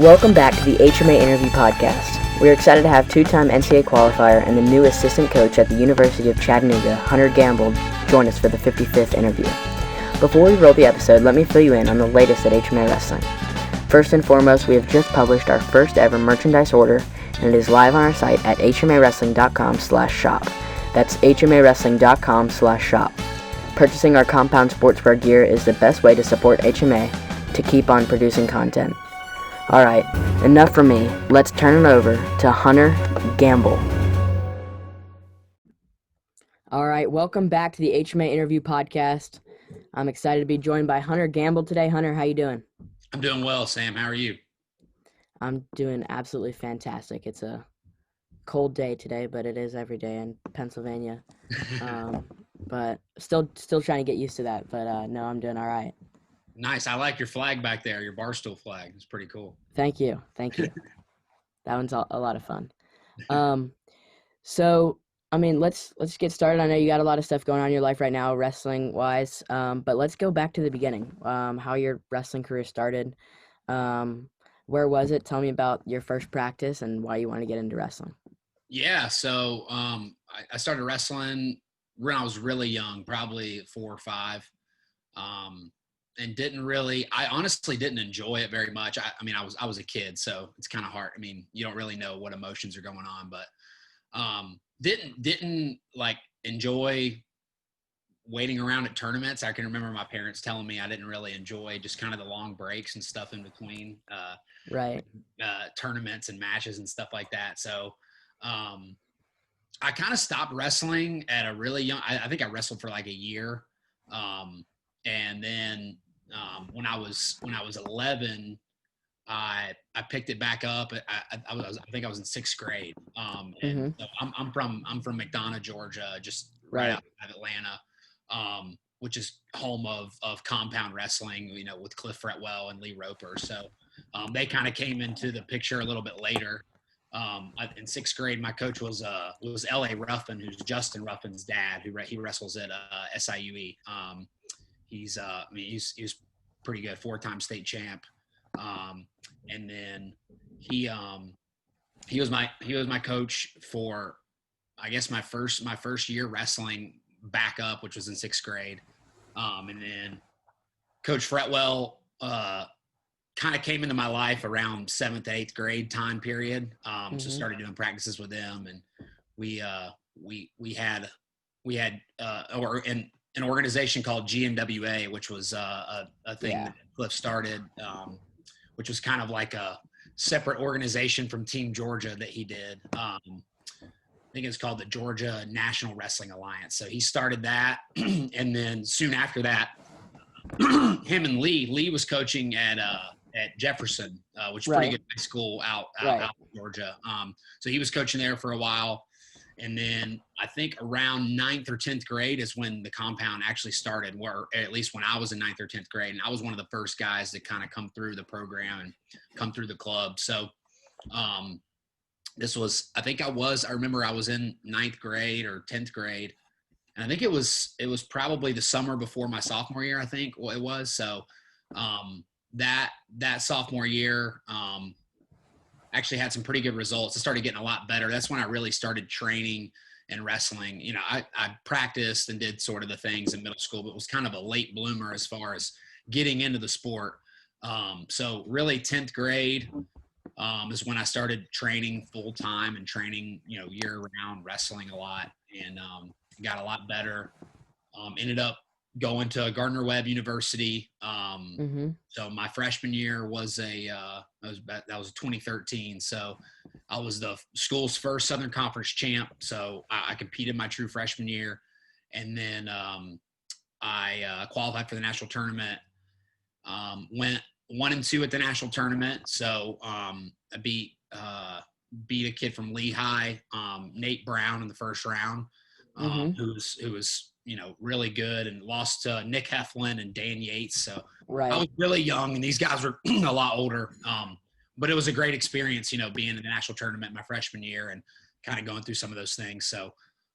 Welcome back to the HMA Interview Podcast. We're excited to have two-time NCAA qualifier and the new assistant coach at the University of Chattanooga, Hunter Gamble, join us for the 55th interview. Before we roll the episode, let me fill you in on the latest at HMA Wrestling. First and foremost, we have just published our first ever merchandise order, and it is live on our site at hmawrestling.com/shop. That's hmawrestling.com/shop. Purchasing our compound sportswear gear is the best way to support HMA to keep on producing content. Alright, enough from me. Let's turn it over to Hunter Gamble. Alright, welcome back to the HMA Interview Podcast. I'm excited to be joined by Hunter Gamble today. Hunter, how you doing? I'm doing well, Sam. How are you? I'm doing absolutely fantastic. It's a cold day today, but it is every day in Pennsylvania. But still trying to get used to that. But no, I'm doing all right. Nice. I like your flag back there, your Barstool flag. It's pretty cool. Thank you. That one's a lot of fun. So, I mean, let's get started. I know you got a lot of stuff going on in your life right now, wrestling-wise, but let's go back to the beginning, how your wrestling career started. Where was it? Tell me about your first practice and why you want to get into wrestling. Yeah, so I started wrestling when I was really young, probably 4 or 5, and I honestly didn't enjoy it very much. I was a kid, so it's kind of hard. I mean, you don't really know what emotions are going on, but didn't like enjoy waiting around at tournaments. I can remember my parents telling me I didn't really enjoy just kind of the long breaks and stuff in between tournaments and matches and stuff like that. So I kind of stopped wrestling at a really young, I think I wrestled for like a year. And then when I was 11, I picked it back up. I think I was in 6th grade. And so I'm from McDonough, Georgia, just right out of Atlanta, which is home of compound wrestling, you know, with Cliff Fretwell and Lee Roper. So they kind of came into the picture a little bit later. In 6th grade, my coach was L.A. Ruffin, who's Justin Ruffin's dad, he wrestles at SIUE. He's pretty good, 4-time state champ. And then he was my coach for, I guess, my first year wrestling back up, which was in 6th grade. And then Coach Fretwell kind of came into my life around 7th, 8th grade time period. So started doing practices with them, and we had an organization called GNWA, which was a thing that Cliff started, which was kind of like a separate organization from Team Georgia that he did. I think it's called the Georgia National Wrestling Alliance. So he started that, and then soon after that, him and Lee was coaching at Jefferson, which is a pretty good high school out in Georgia. So he was coaching there for a while. And then I think around 9th or 10th grade is when the compound actually started, or at least when I was in 9th or 10th grade. And I was one of the first guys to kind of come through the program and come through the club. So this was, I remember I was in 9th grade or 10th grade. And I think it was probably the summer before my sophomore year, I think it was. So that sophomore year, actually had some pretty good results. I started getting a lot better. That's when I really started training and wrestling. You know, I practiced and did sort of the things in middle school, but was kind of a late bloomer as far as getting into the sport. So really 10th grade is when I started training full time and training, you know, year round, wrestling a lot, and got a lot better. Ended up going to Gardner-Webb University. So my freshman year was that was 2013. So I was the school's first Southern Conference champ. So I competed my true freshman year, and then I qualified for the national tournament. Went 1-2 at the national tournament. So I beat a kid from Lehigh, Nate Brown, in the first round, who was you know, really good, and lost to Nick Heflin and Dan Yates. So I was really young, and these guys were a lot older. But it was a great experience, you know, being in the national tournament my freshman year and kind of going through some of those things. So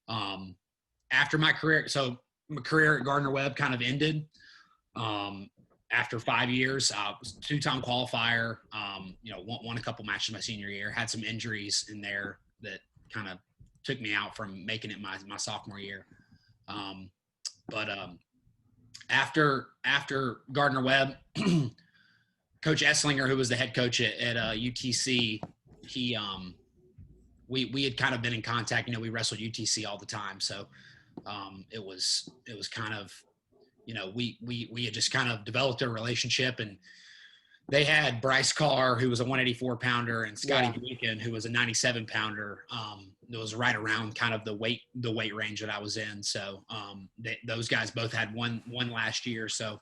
after my career at Gardner-Webb kind of ended, after 5 years, was two-time qualifier. Won a couple matches my senior year. Had some injuries in there that kind of took me out from making it my sophomore year. But after Gardner Webb, Coach Esslinger, who was the head coach at UTC, he we had kind of been in contact. We wrestled UTC all the time, so it was kind of we had just kind of developed a relationship, and they had Bryce Carr, who was a 184 pounder, and Scotty Deacon, who was a 97 pounder. It was right around kind of the weight range that I was in. So those guys both had one last year. So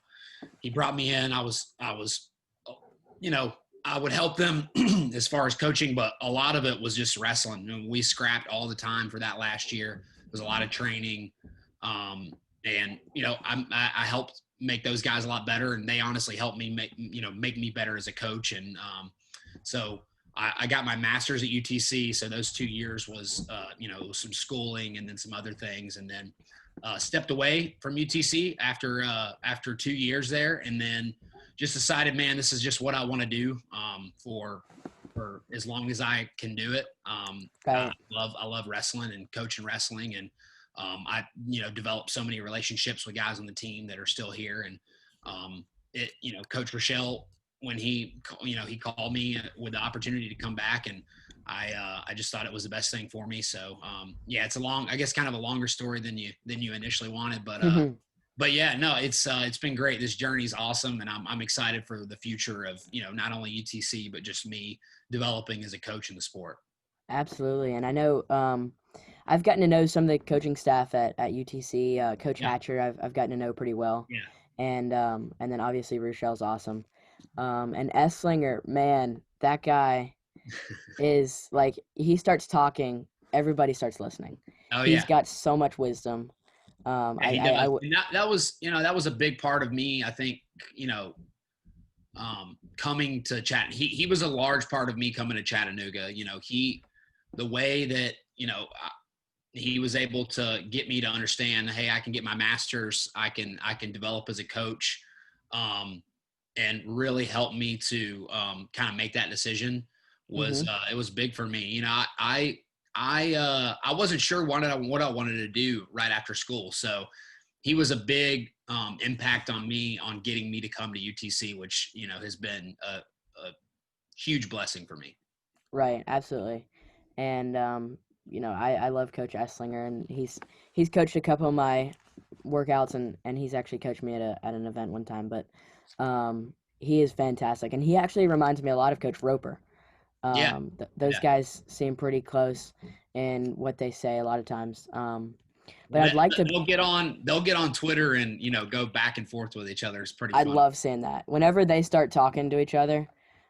he brought me in. I was I would help them as far as coaching, but a lot of it was just wrestling. We scrapped all the time for that last year. It was a lot of training. And I helped make those guys a lot better, and they honestly helped me make me better as a coach. And so I got my master's at UTC. So those 2 years was some schooling and then some other things, and then stepped away from UTC after 2 years there, and then just decided, man, this is just what I want to do for as long as I can do it. I love wrestling and coaching wrestling, and I developed so many relationships with guys on the team that are still here. And Coach Rochelle, when he called me with the opportunity to come back, and I just thought it was the best thing for me. So it's kind of a longer story than you initially wanted, but but yeah, no, it's been great. This journey's awesome, and I'm excited for the future of not only UTC but just me developing as a coach in the sport. Absolutely, and I know I've gotten to know some of the coaching staff at UTC. Coach Hatcher, I've gotten to know pretty well. Yeah. And then obviously Rochelle's awesome. And Esslinger, man, that guy is like, he starts talking, everybody starts listening. Oh, He's got so much wisdom. That was a big part of me. I think, coming to Chattanooga, he was a large part of me coming to Chattanooga. The way that, he was able to get me to understand, hey, I can get my master's, I can develop as a coach, and really help me to kind of make that decision was it was big for me. I wasn't sure what I wanted to do right after school. So he was a big impact on me on getting me to come to UTC, which, has been a huge blessing for me. Right. Absolutely. And, I love Coach Esslinger, and he's coached a couple of my workouts, and he's actually coached me at an event one time, but he is fantastic. And he actually reminds me a lot of Coach Roper. Those guys seem pretty close in what they say a lot of times. But I'd like to. They'll get on Twitter and go back and forth with each other. It's pretty fun. I love seeing that. Whenever they start talking to each other,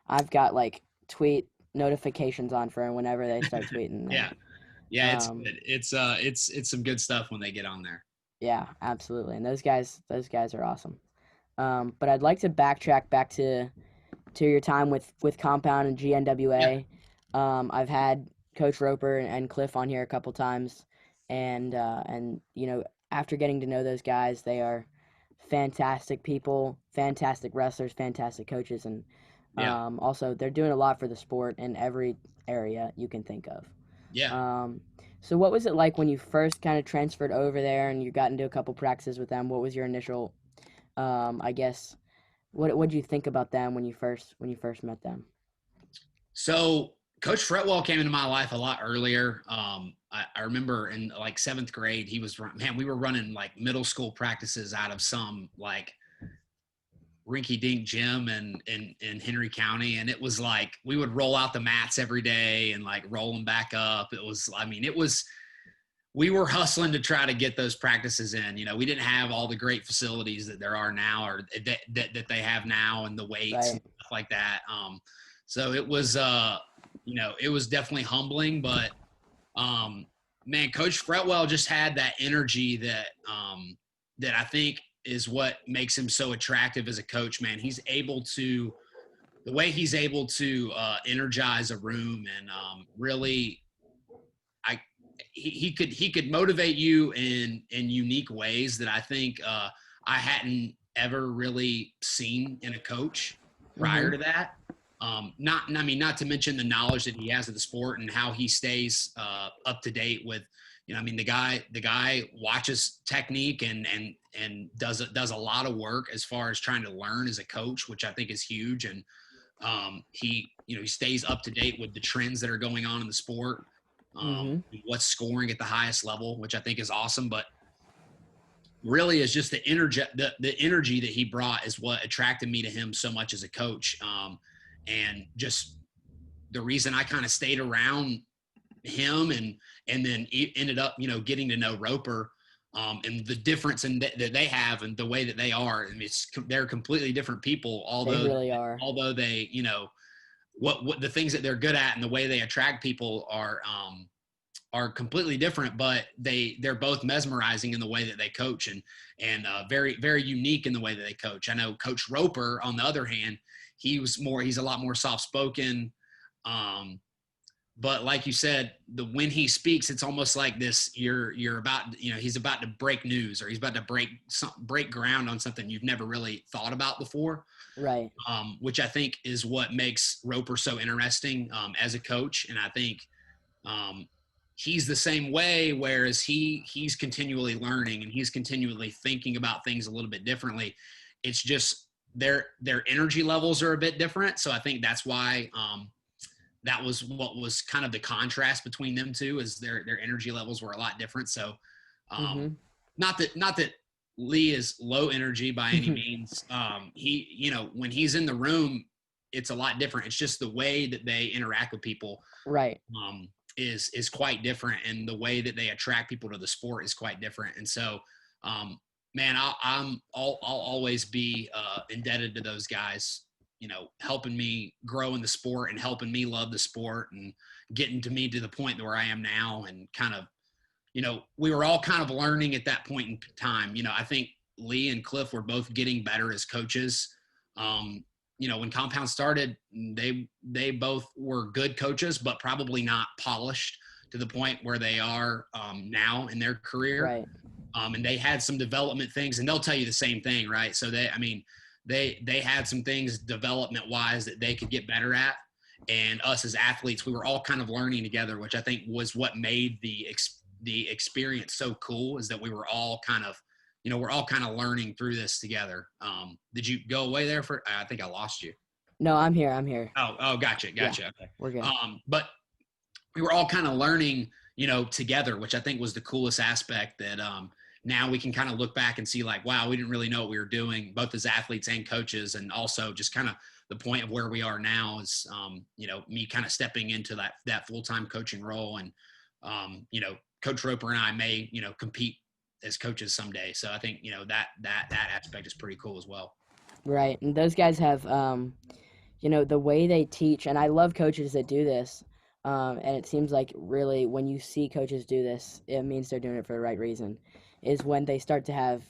I've got like tweet notifications on for whenever they start tweeting. It's good. It's some good stuff when they get on there. Yeah, absolutely. And those guys are awesome. But I'd like to backtrack back to your time with Compound and GNWA. I've had Coach Roper and Cliff on here a couple times, and after getting to know those guys, they are fantastic people, fantastic wrestlers, fantastic coaches, and also they're doing a lot for the sport in every area you can think of. So what was it like when you first kind of transferred over there and you got into a couple practices with them? What was your initial, I guess, what did you think about them when you first met them? So Coach Fretwell came into my life a lot earlier. I remember in like 7th grade, we were running like middle school practices out of some like rinky-dink gym in Henry County, and it was like we would roll out the mats every day and like roll them back up. We were hustling to try to get those practices in. We didn't have all the great facilities that there are now, or that they have now, and the weights and stuff like that. So it was it was definitely humbling, but man, Coach Fretwell just had that energy that I think is what makes him so attractive as a coach, man. The way he's able to energize a room, and really, he could motivate you in unique ways that I think I hadn't ever really seen in a coach prior to that. Not to mention the knowledge that he has of the sport and how he stays up to date with, the guy watches technique and does a lot of work as far as trying to learn as a coach, which I think is huge. And he stays up to date with the trends that are going on in the sport, what's scoring at the highest level, which I think is awesome. But really is just the energy that he brought is what attracted me to him so much as a coach. And just the reason I kind of stayed around him and then ended up, getting to know Roper, and the difference that they have and the way that they are. I mean, they're completely different people, although they really are. Although they, what the things that they're good at and the way they attract people are completely different, but they're both mesmerizing in the way that they coach and very, very unique in the way that they coach. I know Coach Roper, on the other hand, he's a lot more soft-spoken. But like you said, when he speaks, it's almost like this, you're about, he's about to break news, or he's about to break ground on something you've never really thought about before. Right. Which I think is what makes Roper so interesting, as a coach. And I think, he's the same way, whereas he's continually learning and he's continually thinking about things a little bit differently. It's just their energy levels are a bit different. So I think that's why, that was what was kind of the contrast between them two, is their energy levels were a lot different. So, not that Lee is low energy by any means. He, when he's in the room, it's a lot different. It's just the way that they interact with people. Right. Is quite different, and the way that they attract people to the sport is quite different. And so, man, I'll always be indebted to those guys, helping me grow in the sport and helping me love the sport and getting to me to the point where I am now. And kind of, we were all kind of learning at that point in time. I think Lee and Cliff were both getting better as coaches. When Compound started, they both were good coaches, but probably not polished to the point where they are now in their career. Right. And they had some development things, and they'll tell you the same thing, right? So they had some things development-wise that they could get better at. And us as athletes, we were all kind of learning together, which I think was what made the experience so cool, is that we were all kind of, we're all kind of learning through this together. Did you go away there I think I lost you. No, I'm here. Oh, gotcha. Yeah, Okay. we're good. But we were all kind of learning, together, which I think was the coolest aspect, that now we can kind of look back and see, like, wow, we didn't really know what we were doing, both as athletes and coaches. And also just kind of the point of where we are now is, me kind of stepping into that full-time coaching role. And, Coach Roper and I may, compete as coaches someday. So I think, that aspect is pretty cool as well. Right. And those guys have, the way they teach, and I love coaches that do this. And it seems like really when you see coaches do this, it means they're doing it for the right reason, is when they start to have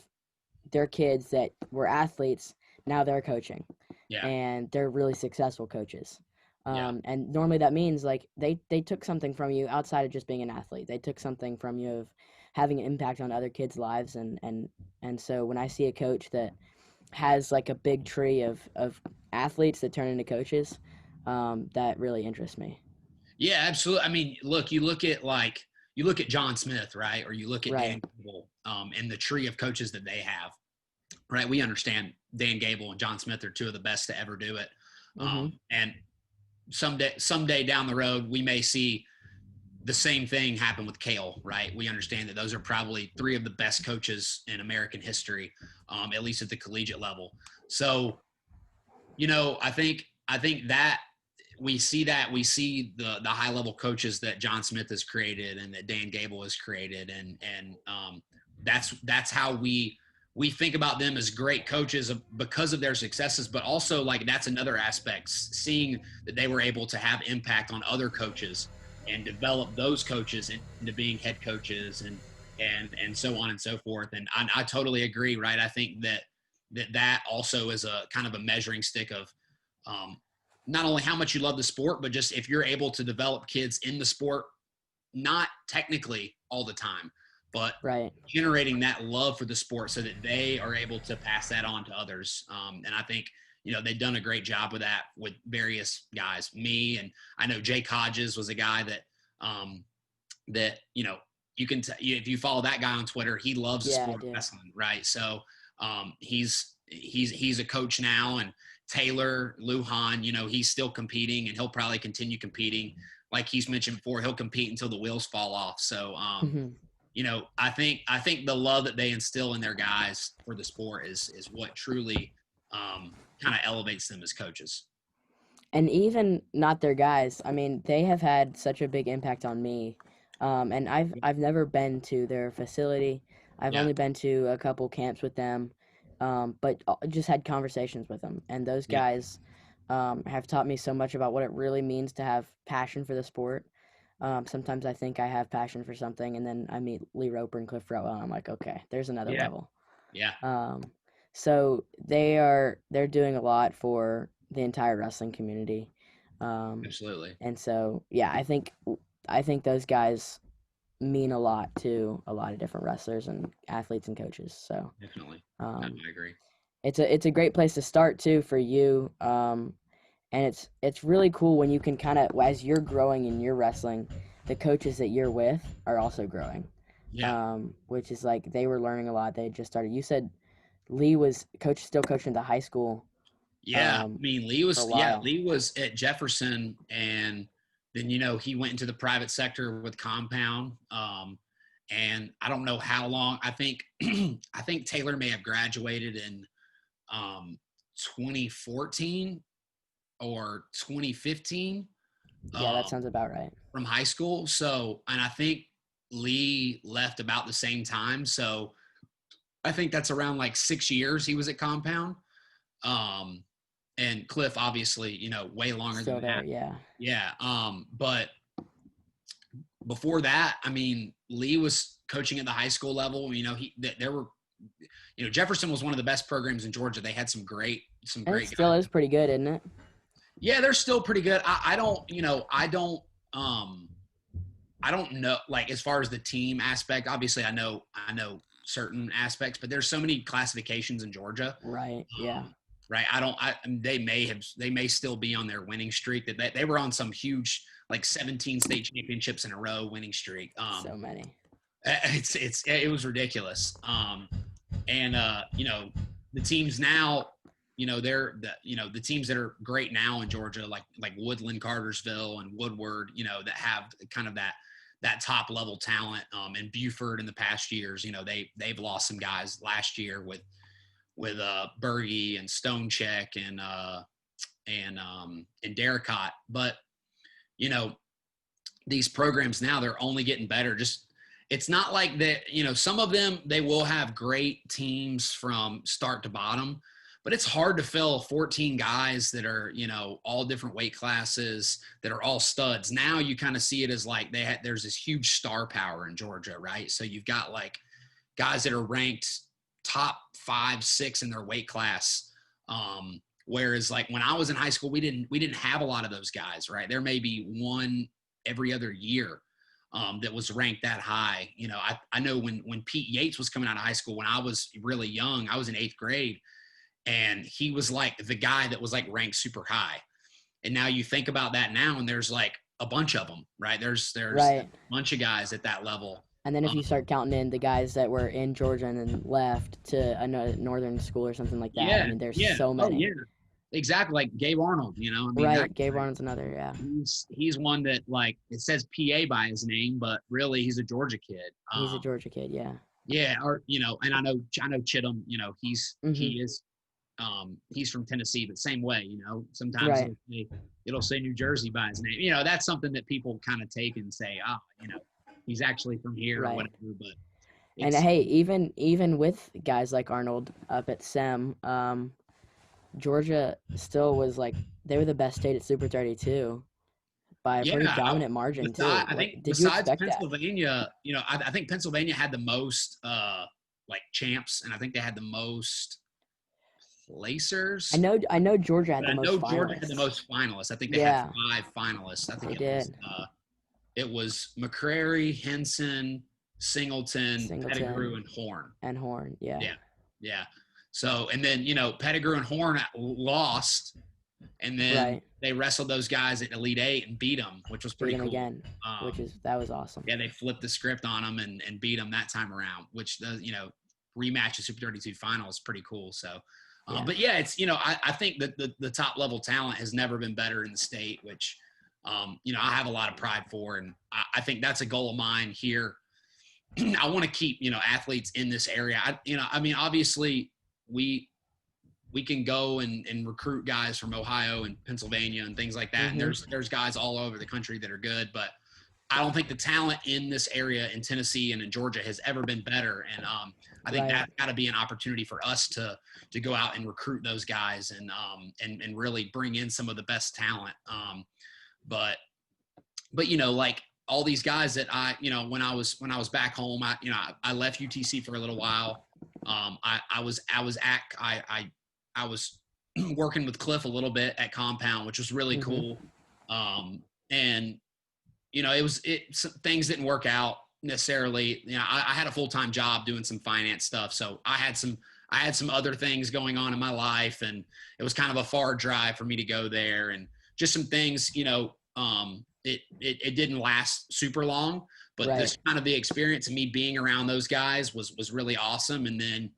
their kids that were athletes, now they're coaching. Yeah. And they're really successful coaches. Yeah. And normally that means like they took something from you outside of just being an athlete. They took something from you of having an impact on other kids' lives. And so when I see a coach that has like a big tree of athletes that turn into coaches, that really interests me. Yeah, absolutely. I mean, look, you look at John Smith, right? Or you look at Dan Gable, and the tree of coaches that they have, right? We understand Dan Gable and John Smith are two of the best to ever do it. And someday down the road, we may see the same thing happen with Cale, right? We understand that those are probably three of the best coaches in American history, at least at the collegiate level. So, I think that we see the high level coaches that John Smith has created and that Dan Gable has created. And that's how we think about them as great coaches because of their successes, but also like that's another aspect, seeing that they were able to have impact on other coaches and develop those coaches into being head coaches and so on and so forth. And I totally agree, right? I think that also is a kind of a measuring stick of not only how much you love the sport, but just if you're able to develop kids in the sport, not technically all the time, but Right. generating that love for the sport so that they are able to pass that on to others. And I think, they've done a great job with that with various guys. Me, and I know Jake Hodges was a guy that you can if you follow that guy on Twitter, he loves the sport of wrestling, right? So he's a coach now, and Taylor Lujan, he's still competing, and he'll probably continue competing. Like he's mentioned before, he'll compete until the wheels fall off. So I think the love that they instill in their guys for the sport is what truly kind of elevates them as coaches. And even not their guys, I mean, they have had such a big impact on me. And I've never been to their facility. I've only been to a couple camps with them, but just had conversations with them. And those guys have taught me so much about what it really means to have passion for the sport. Sometimes I think I have passion for something, and then I meet Lee Roper and Cliff Rowell, and I'm like, okay, there's another level. Yeah. So they're doing a lot for the entire wrestling community. Absolutely. And so, yeah, I think those guys mean a lot to a lot of different wrestlers and athletes and coaches. So definitely, I agree. It's a great place to start too for you. And it's really cool when you can kind of, as you're growing in your wrestling, the coaches that you're with are also growing. Yeah. Which is like they were learning a lot. They just started. You said Lee was still coaching the high school. Yeah, I mean Lee was at Jefferson, and then he went into the private sector with Compound. And I don't know how long. I think Taylor may have graduated in 2014 or 2015. Yeah, that sounds about right. From high school. So, and I think Lee left about the same time. So I think that's around like 6 years he was at Compound. And Cliff, obviously, way longer Still than there, that. yeah. Yeah. But before that, I mean, Lee was coaching at the high school level. There were, Jefferson was one of the best programs in Georgia. They had some great It guys. still is pretty good, isn't it? Yeah, they're still pretty good. I don't know, like, as far as the team aspect, obviously I know certain aspects, but there's so many classifications in Georgia. Right. Yeah. Right. They may still be on their winning streak that they were on some huge, like 17 state championships in a row winning streak. So many. It was ridiculous. And the teams now, the teams that are great now in Georgia, like Woodland, Cartersville, and Woodward, that have kind of that top level talent. And Buford in the past years, they've lost some guys last year with Berge and Stonecheck and Darricott. But these programs now, they're only getting better. Just, it's not like that, some of them, they will have great teams from start to bottom, but it's hard to fill 14 guys that are, all different weight classes, that are all studs. Now you kind of see it as like there's this huge star power in Georgia, right? So you've got like guys that are ranked top 5, 6 in their weight class. Whereas like when I was in high school, we didn't have a lot of those guys, right? There may be one every other year that was ranked that high. I know when Pete Yates was coming out of high school, when I was really young, I was in 8th grade, and he was like the guy that was like ranked super high. And now you think about that now, and there's like a bunch of them, right? There's a bunch of guys at that level. And then if you start counting in the guys that were in Georgia and then left to a northern school or something like that, I mean, there's so many. Oh, yeah. Exactly, like Gabe Arnold, right, Gabe Arnold's another, yeah. He's one that, like, it says PA by his name, but really he's a Georgia kid. He's a Georgia kid, yeah. Yeah, or and I know Chittum, he is he's from Tennessee, but same way, sometimes it'll say New Jersey by his name. That's something that people kind of take and say, he's actually from here or whatever. But and hey, even with guys like Arnold up at SEM, Georgia still was like, they were the best state at Super 32 by a pretty dominant margin too. I think besides Pennsylvania, I think Pennsylvania had the most like champs, and I think they had the most placers. I know Georgia had the most finalists. Georgia had the most finalists. I think they had 5 finalists. I think it was McCrary, Henson, Singleton, Pettigrew, Singleton, and Horn. and Horn. Yeah. Yeah, yeah. So, and then Pettigrew and Horn lost, and then Right. they wrestled those guys at Elite Eight and beat them, which was Beat pretty him cool. again, that was awesome. Yeah, they flipped the script on them and beat them that time around, which the rematch of Super 32 final is pretty cool. So, Yeah. but yeah, it's I think that the top level talent has never been better in the state, which I have a lot of pride for, and I think that's a goal of mine here. I want to keep athletes in this area. Obviously we can go and recruit guys from Ohio and Pennsylvania and things like that. Mm-hmm. And there's guys all over the country that are good, but I don't think the talent in this area in Tennessee and in Georgia has ever been better. And I think that's got to be an opportunity for us to go out and recruit those guys and really bring in some of the best talent. But like all these guys that when I was back home, I left UTC for a little while. I was working with Cliff a little bit at Compound, which was really cool. And things didn't work out necessarily. I had a full-time job doing some finance stuff, so I had some other things going on in my life, and it was kind of a far drive for me to go there, and just some things. It didn't last super long, but this kind of the experience of me being around those guys was really awesome. And then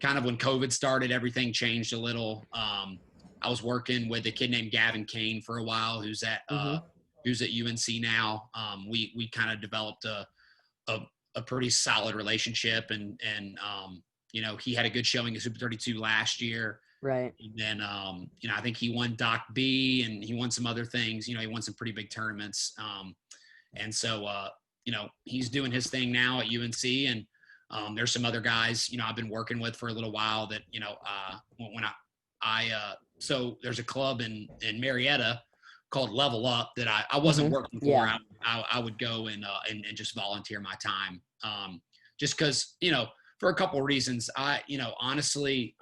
kind of when COVID started, everything changed a little. I was working with a kid named Gavin Kane for a while, who's at UNC now. We kind of developed a pretty solid relationship, and he had a good showing at Super 32 last year. Right. And then, I think he won Doc B, and he won some other things. He won some pretty big tournaments. And so, he's doing his thing now at UNC, and there's some other guys, I've been working with for a little while that, so there's a club in Marietta called Level Up that I wasn't working for. Yeah. I would go and just volunteer my time. Just cause, for a couple of reasons, honestly,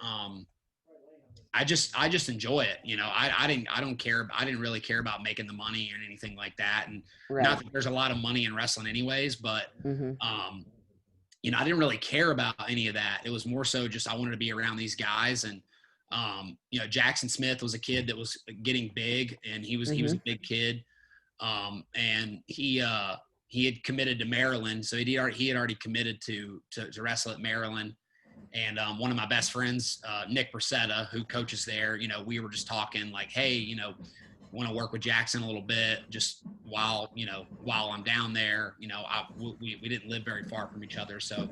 I just enjoy it. I didn't really care about making the money or anything like that. And not that there's a lot of money in wrestling anyways, but, I didn't really care about any of that. It was more so just, I wanted to be around these guys. And, Jackson Smith was a kid that was getting big, and he was a big kid. And he had committed to Maryland. So he had already committed to wrestle at Maryland. And one of my best friends, Nick Bracetta, who coaches there, we were just talking like, hey, want to work with Jackson a little bit just while I'm down there. We didn't live very far from each other. So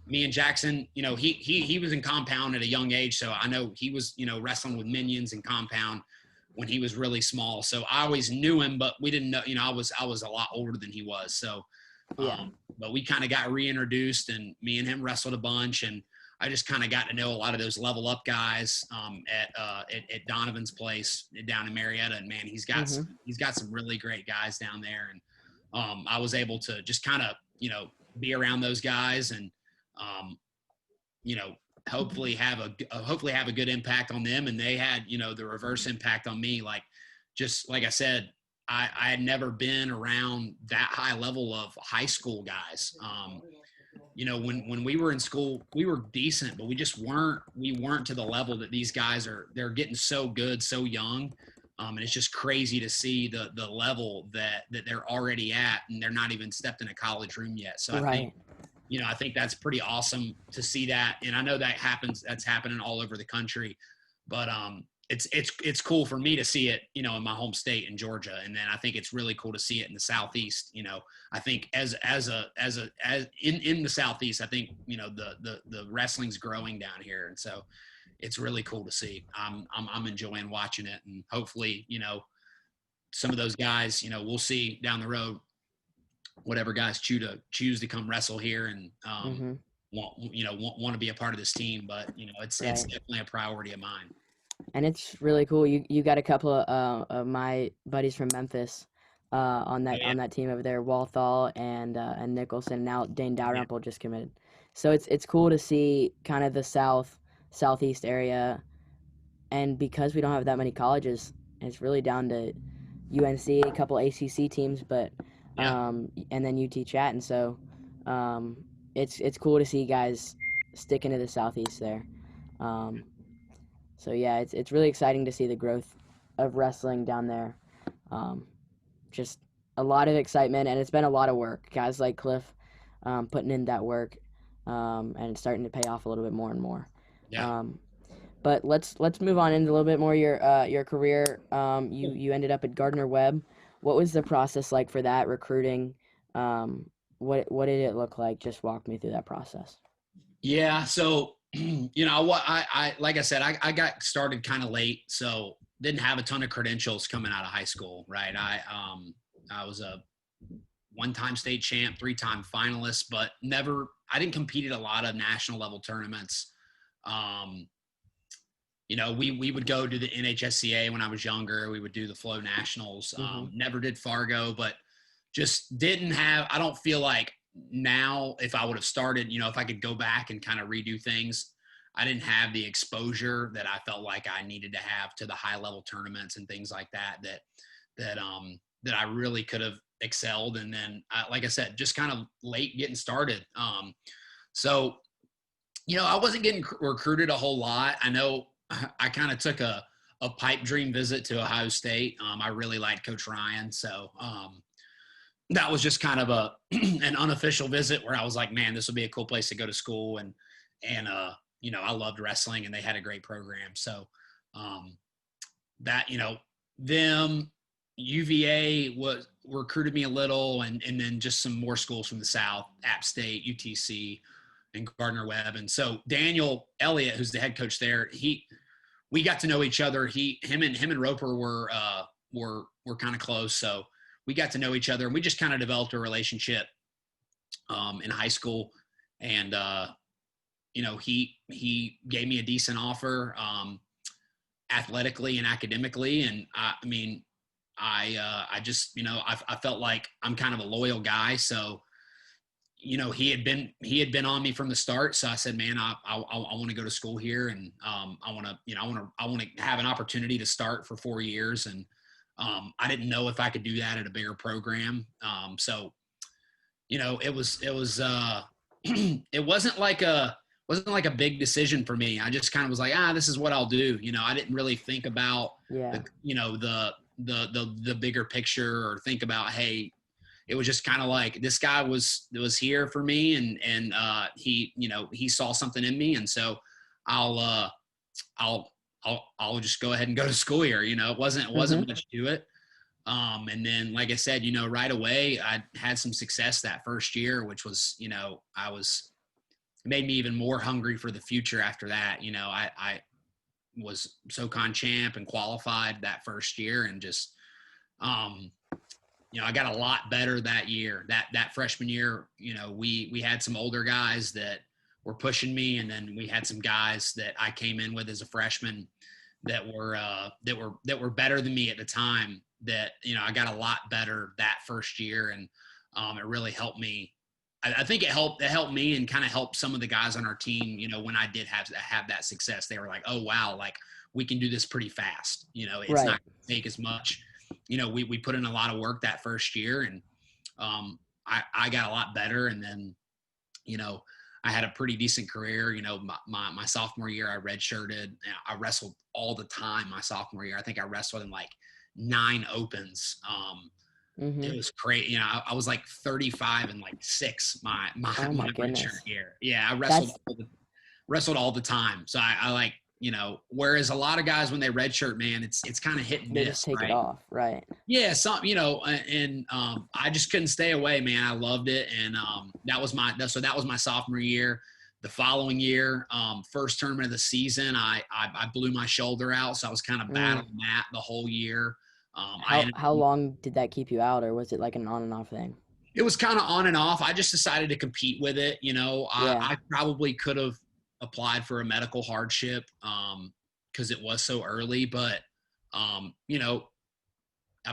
me and Jackson, he was in Compound at a young age. So I know he was, wrestling with Minions in Compound when he was really small. So I always knew him, but we didn't know, I was a lot older than he was. So, but we kind of got reintroduced, and me and him wrestled a bunch, and I just kind of got to know a lot of those Level Up guys at Donovan's place down in Marietta. And man, he's got some really great guys down there. And I was able to just kind of, be around those guys and, hopefully have a good impact on them. And they had, the reverse impact on me. Like, just like I said, I had never been around that high level of high school guys. When we were in school, we were decent, but we weren't to the level that these guys they're getting so good, so young. And it's just crazy to see the level that they're already at, and they're not even stepped in a college room yet. So I think that's pretty awesome to see that. And I know that's happening all over the country, but it's cool for me to see it, in my home state in Georgia. And then I think it's really cool to see it in the Southeast. I think as in the Southeast, I think, the wrestling's growing down here. And so it's really cool to see. I'm enjoying watching it, and hopefully, some of those guys, we'll see down the road, whatever guys choose to come wrestle here and, want to be a part of this team. But, it's definitely a priority of mine. And it's really cool. You got a couple of my buddies from Memphis on that team over there, Walthall and Nicholson. Now Dane Dalrymple just committed. So it's cool to see kind of the southeast area, and because we don't have that many colleges, it's really down to UNC, a couple ACC teams, but and then UT Chatt. And so It's cool to see guys sticking to the Southeast there. Um, so yeah, it's really exciting to see the growth of wrestling down there. Um, just a lot of excitement, and it's been a lot of work. Guys like Cliff putting in that work, and it's starting to pay off a little bit more and more. Yeah. Um, but let's move on into a little bit more your career. You ended up at Gardner Webb. What was the process like for that recruiting? What did it look like? Just walk me through that process. Yeah. So, what I like I said, I got started kind of late, so didn't have a ton of credentials coming out of high school, right? I was a one-time state champ, three-time finalist, but I didn't compete at a lot of national level tournaments. Um, we would go to the NHSCA when I was younger. We would do the Flow Nationals. Mm-hmm. Never did Fargo, but just didn't have. I don't feel like now if I would have started, if I could go back and kind of redo things, I didn't have the exposure that I felt like I needed to have to the high level tournaments and things like that. That I really could have excelled. And then, like I said, just kind of late getting started. So I wasn't getting recruited a whole lot. I know I kind of took a pipe dream visit to Ohio State. I really liked Coach Ryan. So that was just kind of an unofficial visit where I was like, man, this would be a cool place to go to school. And I loved wrestling and they had a great program. So that, them, UVA recruited me a little and then just some more schools from the South, App State, UTC, and Gardner Webb. And so Daniel Elliott, who's the head coach there, we got to know each other. Him and Roper were kind of close. So we got to know each other and we just kind of developed a relationship in high school. And, he gave me a decent offer athletically and academically. And I just, I felt like I'm kind of a loyal guy. So, he had been on me from the start. So I said, man, I want to go to school here. And I want to have an opportunity to start for 4 years. And I didn't know if I could do that at a bigger program. So, it was it wasn't like a big decision for me. I just kind of was like, this is what I'll do. I didn't really think about the bigger picture or think about, hey, it was just kind of like this guy was here for me and he saw something in me. And so I'll just go ahead and go to school here. It wasn't much to it. And then, like I said, right away I had some success that first year, which was, it made me even more hungry for the future after that. I was SoCon champ and qualified that first year and just, I got a lot better that year. That freshman year, we had some older guys that were pushing me, and then we had some guys that I came in with as a freshman that were better than me at the time. That I got a lot better that first year, and it really helped me. I think it helped me and kind of helped some of the guys on our team. When I did have that success, they were like, "Oh wow, like we can do this pretty fast." It's Right. not going to take as much. We put in a lot of work that first year, and I got a lot better. And then, I had a pretty decent career. My sophomore year, I redshirted. I wrestled all the time my sophomore year. I think I wrestled in like 9 opens. It was crazy. I was like 35 and like 6 my Oh my goodness. redshirt year. Yeah, I wrestled all the time. So I like, whereas a lot of guys when they redshirt, man, it's kind of hit and They miss, just take right? it off, right? Yeah, and I just couldn't stay away, man. I loved it, and that was my sophomore year. The following year, first tournament of the season, I blew my shoulder out, so I was kind of battling that the whole year. How long did that keep you out, or was it like an on and off thing? It was kind of on and off. I just decided to compete with it. I probably could have applied for a medical hardship because it was so early, but I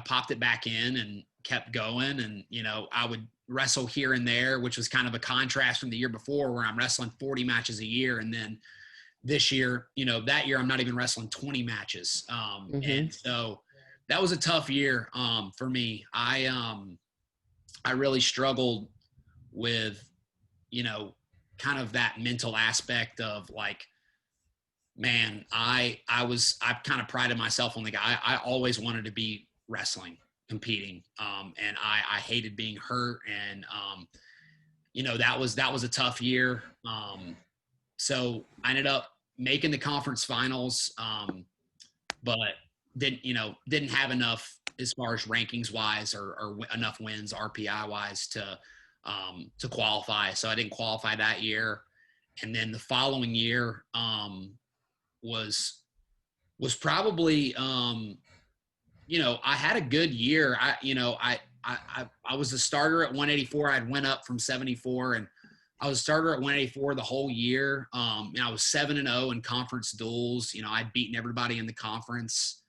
popped it back in and kept going. And, I would wrestle here and there, which was kind of a contrast from the year before where I'm wrestling 40 matches a year. And then this year, that year I'm not even wrestling 20 matches. And so that was a tough year for me. I really struggled with kind of that mental aspect of like, man, I kind of prided myself on the guy. I always wanted to be wrestling, competing. And I hated being hurt. And, that was a tough year. So I ended up making the conference finals. But didn't have enough as far as rankings wise or enough wins RPI wise to qualify. So I didn't qualify that year. And then the following year, was probably I had a good year. I was a starter at 184. I'd went up from 74, and I was a starter at 184 the whole year. I was 7-0 in conference duels. I'd beaten everybody in the conference.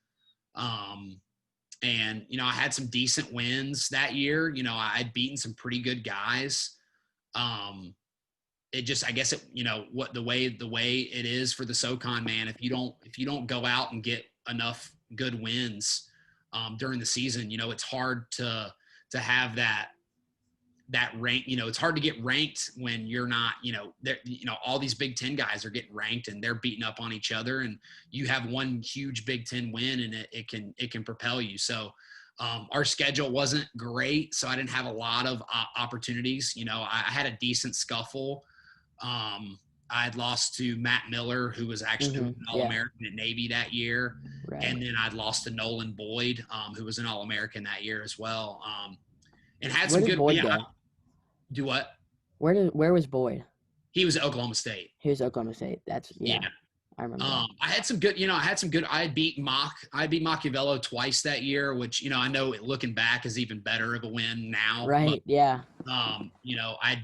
And I had some decent wins that year. I'd beaten some pretty good guys. It just, I guess what the way it is for the SoCon, man, if you don't go out and get enough good wins during the season, it's hard to have that rank. It's hard to get ranked when you're not, all these Big Ten guys are getting ranked and they're beating up on each other, and you have one huge Big Ten win and it can propel you. So our schedule wasn't great, so I didn't have a lot of opportunities. I had a decent scuffle. I had lost to Matt Miller, who was actually an All-American at Navy that year. Right. And then I'd lost to Nolan Boyd, who was an All-American that year as well. And had some good. Boyd go? Do what? Where was Boyd? He was at Oklahoma State. That's I remember. I had some good. I beat Machiavello twice that year, which I know looking back is even better of a win now. Right. But, yeah. I'd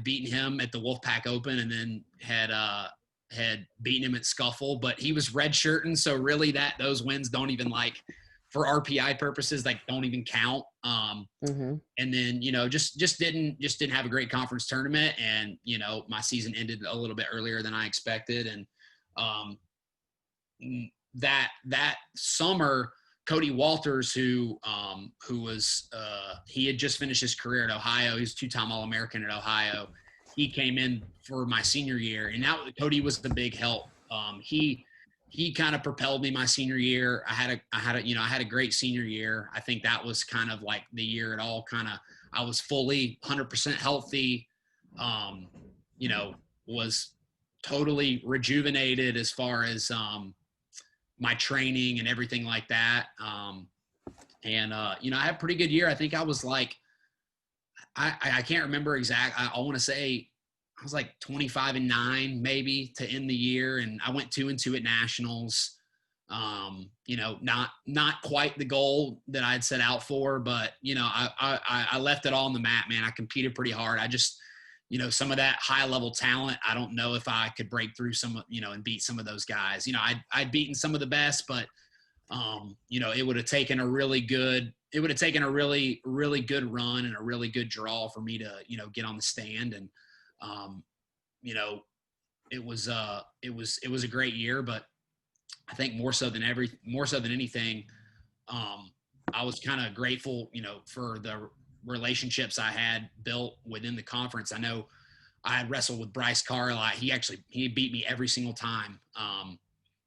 beaten him at the Wolfpack Open, and then had beaten him at Scuffle, but he was redshirting, so really those wins don't even, like, for RPI purposes, like, don't even count. And then just didn't have a great conference tournament, and my season ended a little bit earlier than I expected, and that summer, Cody Walters, who was he had just finished his career at Ohio. He was a 2-time All-American at Ohio. He came in for my senior year, and Cody was the big help. He kind of propelled me my senior year. I had a great senior year. I think that was kind of like the year it all kind of, I was fully 100% healthy. Was totally rejuvenated as far as my training and everything like that. I had a pretty good year. I think I was like, I can't remember exact. I want to say I was like 25-9 maybe to end the year. And I went 2-2 at nationals. Not quite the goal that I'd set out for, but I left it all on the mat, man. I competed pretty hard. I just, some of that high level talent, I don't know if I could break through some, and beat some of those guys. I'd beaten some of the best, but it would have taken a really good run and a really good draw for me to, get on the stand. And, it was a great year, but I think more so than anything, I was kind of grateful, for the relationships I had built within the conference. I know I had wrestled with Bryce Carr. He beat me every single time.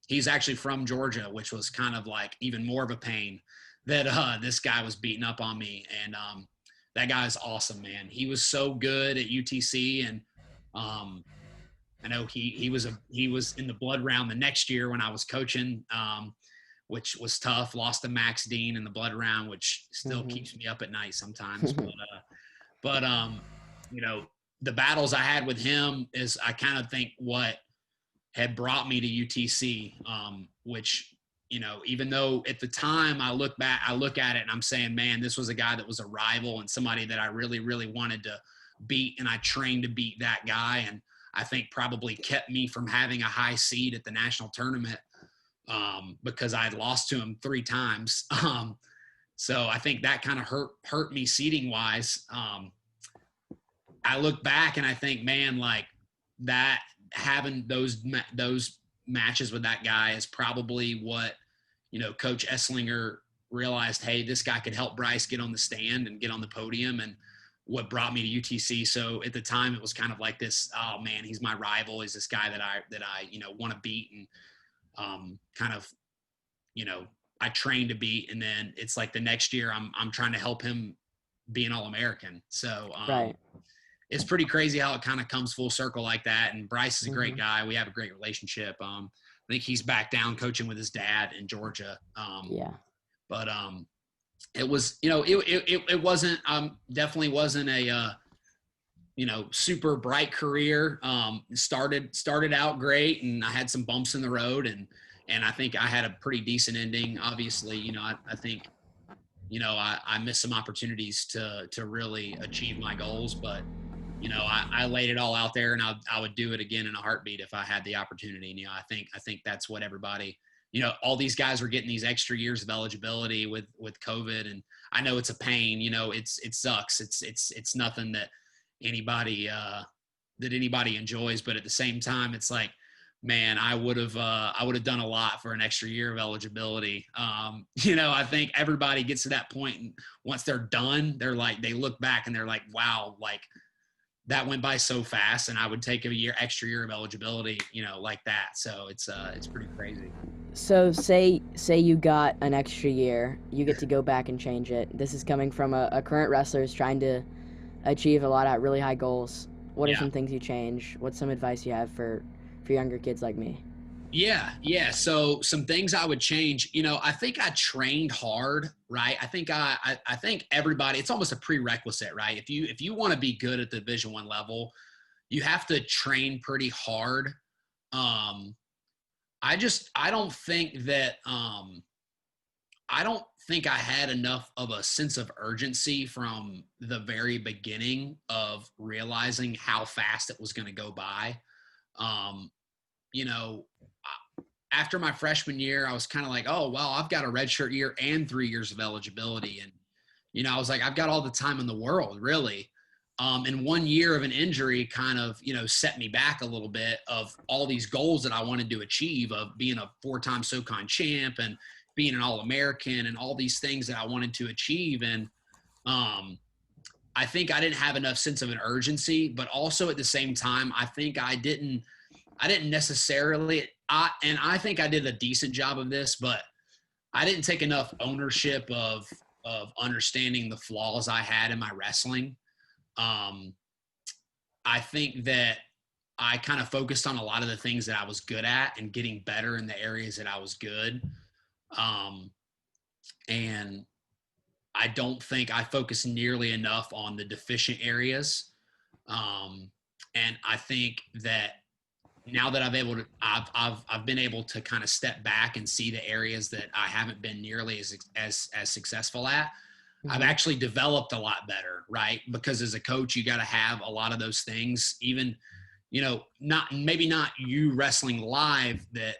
He's actually from Georgia, which was kind of like even more of a pain that this guy was beating up on me. And that guy is awesome, man. He was so good at UTC, and I know he was in the blood round the next year when I was coaching, which was tough. Lost to Max Dean in the blood round, which still keeps me up at night sometimes. But the battles I had with him is, I kind of think, what had brought me to UTC, which, even though at the time I look at it and I'm saying, man, this was a guy that was a rival and somebody that I really, really wanted to beat, and I trained to beat that guy. And I think probably kept me from having a high seed at the national tournament, because I had lost to him 3 times. So I think that kind of hurt me seeding wise. I look back and I think, man, like, that, having those matches with that guy is probably what, Coach Esslinger realized, hey, this guy could help Bryce get on the stand and get on the podium. And what brought me to UTC. So at the time it was kind of like this, oh man, he's my rival. He's this guy that I, want to beat. And kind of, I trained to beat. And then it's like the next year I'm trying to help him be an All-American. So Right. it's pretty crazy how it kind of comes full circle like that. And Bryce is a great Mm-hmm. guy. We have a great relationship. I think he's back down coaching with his dad in Georgia. Yeah. But it was, it wasn't, definitely wasn't a, super bright career. Started out great, and I had some bumps in the road, and I think I had a pretty decent ending. Obviously, I think, I missed some opportunities to really achieve my goals, but I laid it all out there, and I would do it again in a heartbeat if I had the opportunity. And, I think that's what everybody, all these guys were getting these extra years of eligibility with COVID. And I know it's a pain, it sucks. It's nothing that anybody enjoys, but at the same time, it's like, man, I would have done a lot for an extra year of eligibility. I think everybody gets to that point, and once they're done, they're like, they look back and they're like, wow, like that went by so fast, and I would take extra year of eligibility, like that. So it's pretty crazy. So say you got an extra year, you get to go back and change it. This is coming from a current wrestler who's trying to achieve a lot of really high goals. What are some things you change? What's some advice you have for younger kids like me? Yeah. So some things I would change, I think I trained hard, right? I think I think everybody, it's almost a prerequisite, right? If you want to be good at the Division I level, you have to train pretty hard. I don't think that I don't think I had enough of a sense of urgency from the very beginning of realizing how fast it was going to go by. You know, after my freshman year, I was kind of like, oh, well, I've got a redshirt year and 3 years of eligibility. And, I was like, I've got all the time in the world, really. And 1 year of an injury kind of, set me back a little bit of all these goals that I wanted to achieve, of being a 4-time SoCon champ and being an All-American and all these things that I wanted to achieve. And I think I didn't have enough sense of an urgency, but also at the same time, I think I didn't necessarily, and I think I did a decent job of this, but I didn't take enough ownership of understanding the flaws I had in my wrestling. I think that I kind of focused on a lot of the things that I was good at and getting better in the areas that I was good. And I don't think I focused nearly enough on the deficient areas. And I think that now that I've been able to kind of step back and see the areas that I haven't been nearly as successful at, mm-hmm. I've actually developed a lot better, right? Because as a coach, you got to have a lot of those things, even, maybe not you wrestling live that,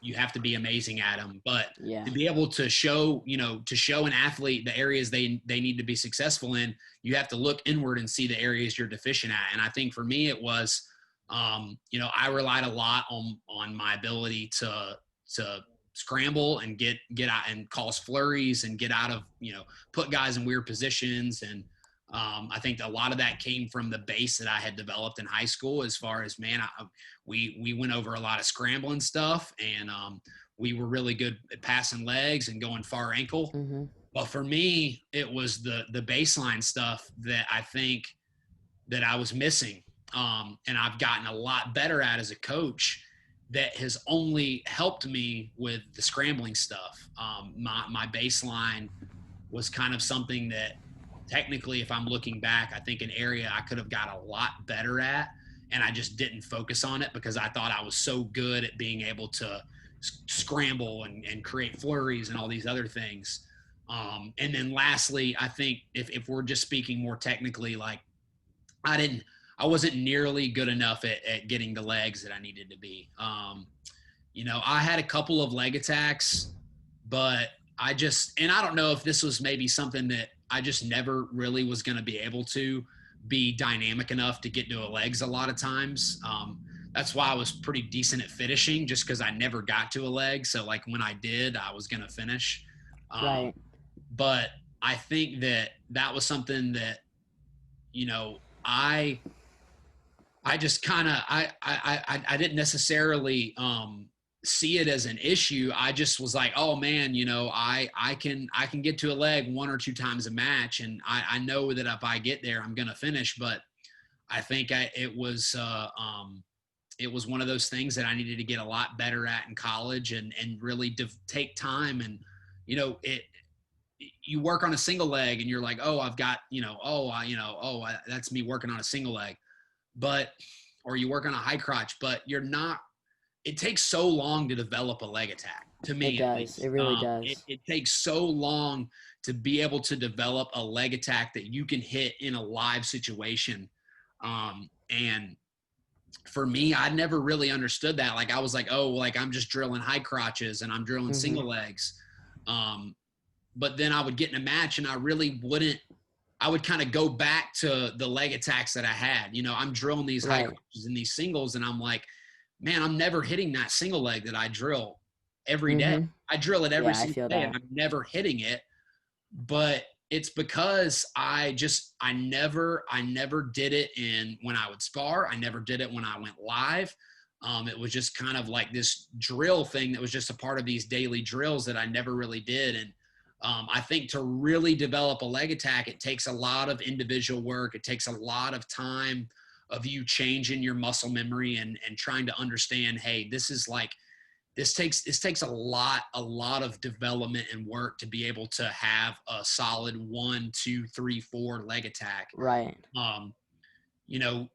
you have to be amazing at them, but to be able to show, an athlete the areas they need to be successful in, you have to look inward and see the areas you're deficient at. And I think for me, it was, I relied a lot on my ability to scramble and get out and cause flurries and get out of, put guys in weird positions. And I think a lot of that came from the base that I had developed in high school, as far as, we went over a lot of scrambling stuff, and we were really good at passing legs and going far ankle. Mm-hmm. But for me, it was the baseline stuff that I think that I was missing. And I've gotten a lot better at as a coach, that has only helped me with the scrambling stuff. My baseline was kind of something that technically, if I'm looking back, I think an area I could have got a lot better at, and I just didn't focus on it because I thought I was so good at being able to scramble and create flurries and all these other things. And then lastly, I think if we're just speaking more technically, like I wasn't nearly good enough at getting the legs that I needed to be. I had a couple of leg attacks, but I don't know if this was maybe something that I just never really was going to be able to be dynamic enough to get to a legs a lot of times. That's why I was pretty decent at finishing, just because I never got to a leg. So like when I did, I was going to finish. Right. But I think that was something that you know, I just kind of I didn't necessarily see it as an issue. I just was like, oh man, I can get to a leg one or two times a match, and I know that if I get there, I'm gonna finish. But I think it was one of those things that I needed to get a lot better at in college, and really take time. And it you work on a single leg and you're like, oh, I've got, that's me working on a single leg, but or you work on a high crotch, but you're not. It takes so long to develop a leg attack, to It me at does. It least. really It, does. it takes so long to be able to develop a leg attack that you can hit in a live situation. And for me, I never really understood that. Like I was like, oh, like I'm just drilling high crotches and I'm drilling Mm-hmm. single legs. Um, but then I would get in a match and I really wouldn't. I would kind of go back to the leg attacks that I had. I'm drilling these high Right. crotches and these singles, and I'm like, man, I'm never hitting that single leg that I drill every day. Mm-hmm. I drill it every Yeah, I single feel day, and that. I'm never hitting it. But it's because I never did it when I would spar. I never did it when I went live. It was just kind of like this drill thing that was just a part of these daily drills that I never really did. And I think to really develop a leg attack, it takes a lot of individual work. It takes a lot of time of you changing your muscle memory and trying to understand, hey, this takes a lot of development and work to be able to have a solid 1, 2, 3, 4 leg attack. Right. Um, you know,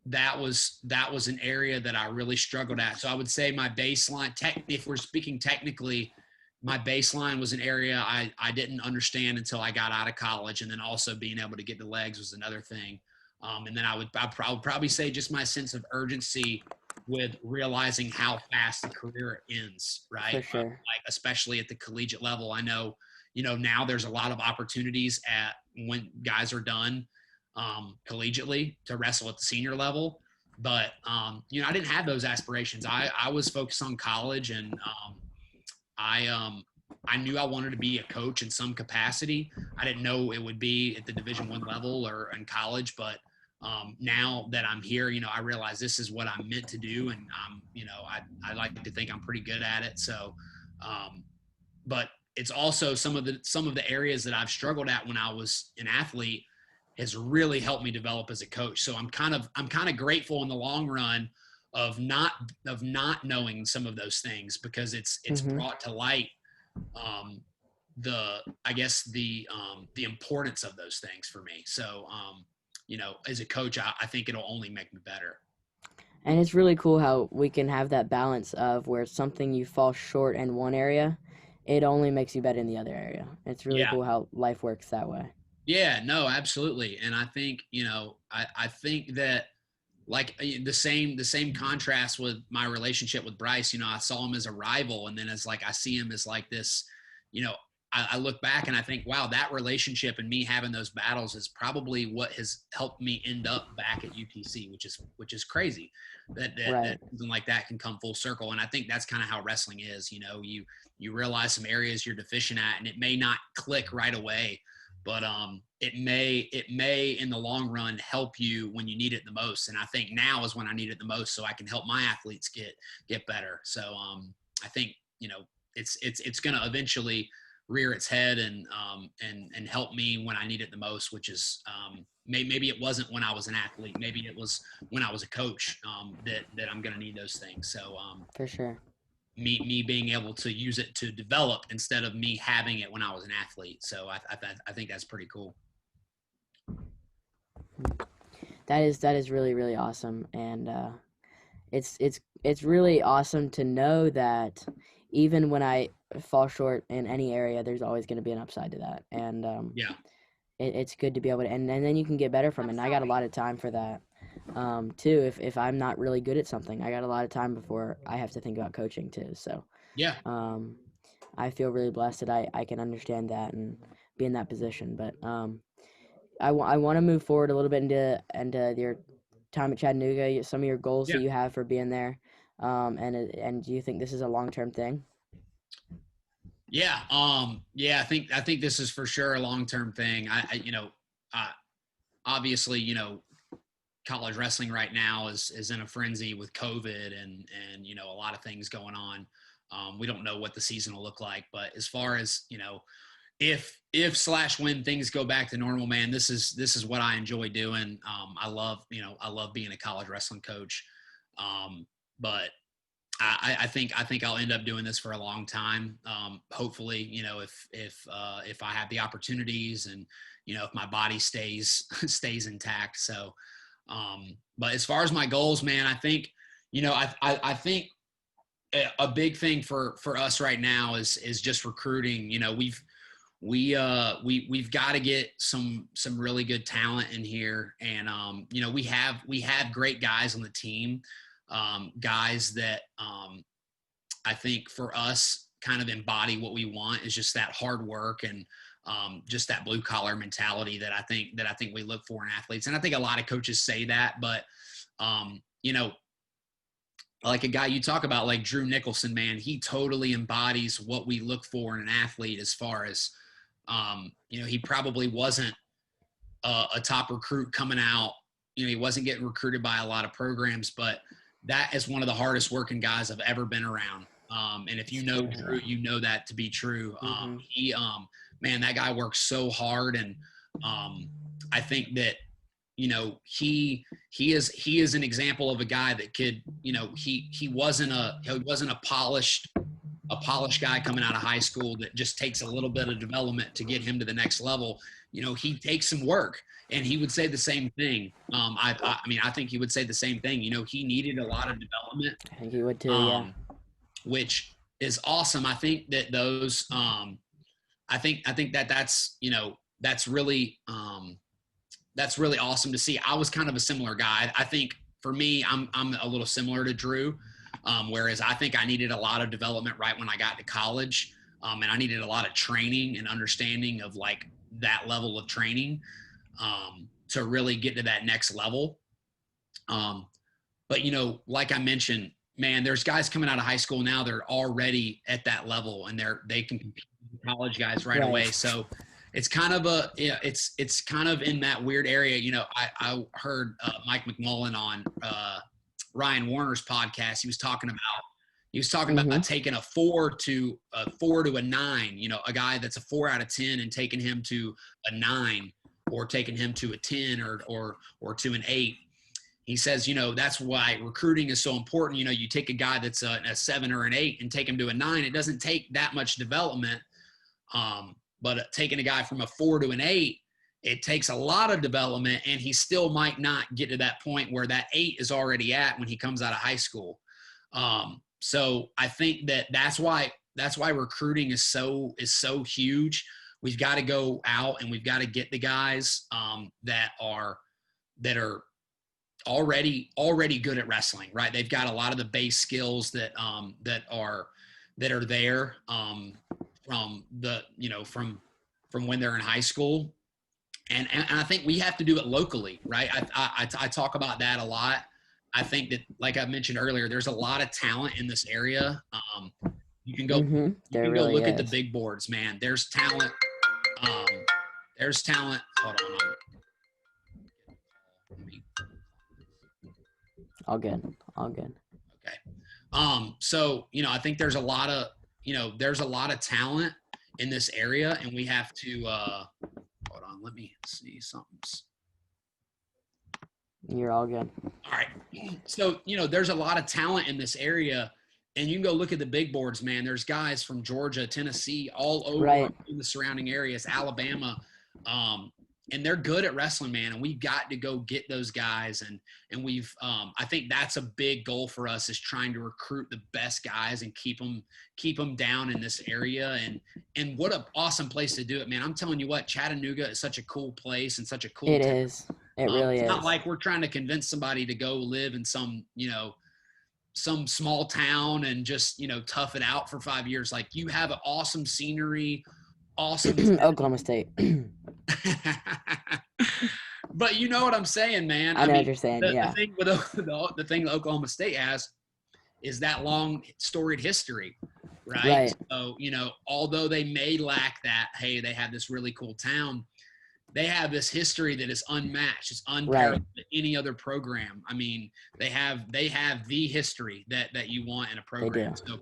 that was an area that I really struggled at. So I would say my baseline if we're speaking technically, my baseline was an area I didn't understand until I got out of college, and then also being able to get the legs was another thing. And then I would probably say just my sense of urgency with realizing how fast the career ends, right? For sure. Like especially at the collegiate level, I know, now there's a lot of opportunities at when guys are done collegiately to wrestle at the senior level. But I didn't have those aspirations. I was focused on college, and I I knew I wanted to be a coach in some capacity. I didn't know it would be at the Division I level or in college, but now that I'm here, I realize this is what I'm meant to do, and I like to think I'm pretty good at it. So, um, but it's also some of the areas that I've struggled at when I was an athlete has really helped me develop as a coach. So I'm kind of grateful in the long run of not knowing some of those things, because it's Mm-hmm. brought to light um, the importance of those things for me. So as a coach, I think it'll only make me better. And it's really cool how we can have that balance of where something you fall short in one area, it only makes you better in the other area. It's really Yeah. cool how life works that way. Yeah, no, absolutely. And I think, I think that like the same contrast with my relationship with Bryce. I saw him as a rival, and then as like I see him as like this, you know, I look back and I think, wow, that relationship and me having those battles is probably what has helped me end up back at UTC, which is crazy that Right. something like that can come full circle. And I think that's kind of how wrestling is. You realize some areas you're deficient at, and it may not click right away, but it may in the long run help you when you need it the most. And I think now is when I need it the most, so I can help my athletes get better. So I think it's going to eventually rear its head and help me when I need it the most, which is maybe it wasn't when I was an athlete, maybe it was when I was a coach, that I'm going to need those things. So For sure. me being able to use it to develop instead of me having it when I was an athlete. So I think that's pretty cool. That is really really awesome, and it's really awesome to know that even when I fall short in any area, there's always going to be an upside to that, and Yeah. it's good to be able to, and then you can get better from it. And I got a lot of time for that, too. If I'm not really good at something, I got a lot of time before I have to think about coaching too. So Yeah. um, I feel really blessed that I can understand that and be in that position. But I want to move forward a little bit into your time at Chattanooga, some of your goals Yeah. that you have for being there, and do you think this is a long-term thing? Yeah. Yeah. I think this is for sure a long term thing. I obviously, you know, college wrestling right now is in a frenzy with COVID and, you know, a lot of things going on. We don't know what the season will look like, but as far as, you know, if/when things go back to normal, man, this is what I enjoy doing. I love being a college wrestling coach. But I think I'll end up doing this for a long time. Hopefully, you know, if I have the opportunities and, you know, if my body stays intact. So, but as far as my goals, man, I think, you know, I think a big thing for us right now is just recruiting. You know, we've got to get some really good talent in here, and you know, we have great guys on the team, guys that I think for us kind of embody what we want is just that hard work and just that blue collar mentality that I think we look for in athletes. And I think a lot of coaches say that, but you know, like a guy you talk about, like Drew Nicholson, man, he totally embodies what we look for in an athlete as far as, you know, he probably wasn't a top recruit coming out. You know, he wasn't getting recruited by a lot of programs, but that is one of the hardest working guys I've ever been around. And if you know Drew, you know that to be true. Man, that guy works so hard. And I think that, you know, he is an example of a guy that could, you know, he wasn't a polished guy coming out of high school that just takes a little bit of development to get him to the next level. You know, he takes some work, and he would say the same thing. I mean, I think he would say the same thing. You know, he needed a lot of development. I think he would too, yeah. Which is awesome. I think that those, I think that's, you know, that's really awesome to see. I was kind of a similar guy. I think for me, I'm a little similar to Drew. Whereas I think I needed a lot of development right when I got to college. And I needed a lot of training and understanding of like that level of training to really get to that next level. But, you know, like I mentioned, man, there's guys coming out of high school now, they're already at that level and they can compete with college guys right away. So it's kind of it's kind of in that weird area. You know, I heard Mike McMullen on Ryan Warner's podcast. He was talking about taking a 4 to a 9, you know, a guy that's a 4 out of 10 and taking him to a 9 or taking him to a 10 or to an 8. He says, you know, that's why recruiting is so important. You know, you take a guy that's a 7 or an 8 and take him to a 9. It doesn't take that much development. But taking a guy from a 4 to an 8, it takes a lot of development, and he still might not get to that point where that 8 is already at when he comes out of high school. So I think that's why recruiting is so huge. We've got to go out and we've got to get the guys that are already good at wrestling, right? They've got a lot of the base skills that are there from the, you know, from when they're in high school. And I think we have to do it locally, right? I talk about that a lot. I think that, like I mentioned earlier, there's a lot of talent in this area. You can go, look at the big boards, man. There's talent. There's talent. Hold on. All good. Okay. So, you know, I think there's a lot of talent in this area, and we have to, hold on, let me see something. You're all good. All right. So, you know, there's a lot of talent in this area, and you can go look at the big boards, man. There's guys from Georgia, Tennessee, all over in the surrounding areas, Alabama, and they're good at wrestling, man. And we've got to go get those guys. And we've, I think that's a big goal for us, is trying to recruit the best guys and keep them down in this area. And what an awesome place to do it, man. I'm telling you what, Chattanooga is such a cool place and such a cool town. Is. It really is. It's not like we're trying to convince somebody to go live in some small town and just, you know, tough it out for 5 years. Like, you have an awesome scenery, awesome Oklahoma State. But you know what I'm saying, man. I know what you're saying. The thing with the thing that Oklahoma State has is that long storied history, right? So, you know, although they may lack that, hey, they have this really cool town. they have this history that is unmatched. It's unparalleled Right. to any other program. I mean, they have the history that you want in a They program. do. So,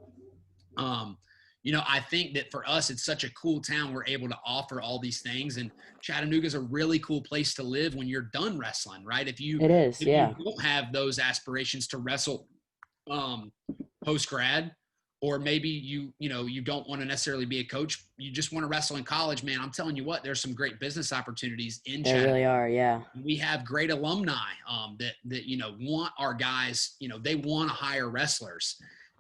I think that for us, it's such a cool town. We're able to offer all these things, and Chattanooga is a really cool place to live when you're done wrestling, right? If you It is, yeah. don't have those aspirations to wrestle post grad, or maybe you don't want to necessarily be a coach, you just want to wrestle in college, man. I'm telling you what, there's some great business opportunities in There Chattanooga. really are, yeah. We have great alumni that want our guys, they want to hire wrestlers.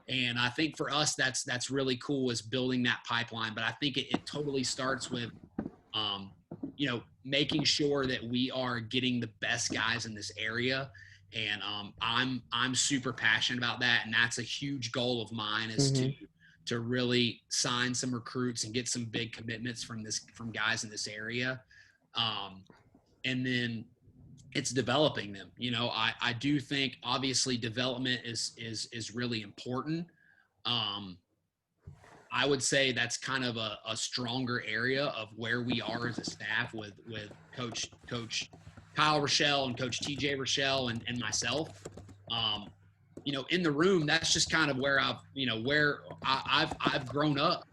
And I think for us, that's really cool, is building that pipeline. But I think it totally starts with, making sure that we are getting the best guys in this area. And I'm super passionate about that, and that's a huge goal of mine, is to really sign some recruits and get some big commitments from guys in this area, and then it's developing them. I do think obviously development is really important. I would say that's kind of a stronger area of where we are as a staff with Coach Kyle Rochelle and Coach TJ Rochelle and myself. In the room, that's just kind of where I've grown up,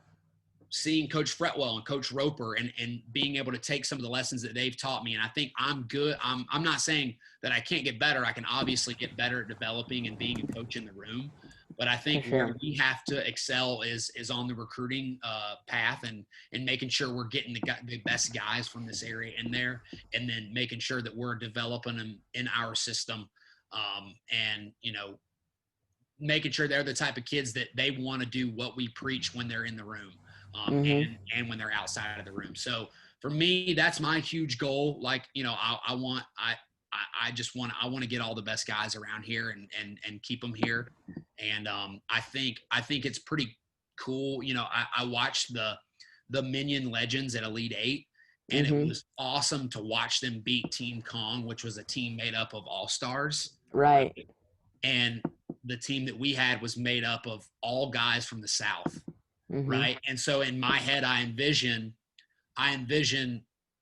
seeing Coach Fretwell and Coach Roper and being able to take some of the lessons that they've taught me. And I think I'm good. I'm not saying that I can't get better. I can obviously get better at developing and being a coach in the room. But I think where we have to excel is on the recruiting path and making sure we're getting the best guys from this area in there, and then making sure that we're developing them in our system, and making sure they're the type of kids that they want to do what we preach when they're in the room, and when they're outside of the room. So for me, that's my huge goal. Like, I want to get all the best guys around here and keep them here. And I think it's pretty cool. I watched the Minion Legends at Elite 8, and it was awesome to watch them beat Team Kong, which was a team made up of all-stars. Right. And the team that we had was made up of all guys from the South. Right. And so in my head, I envision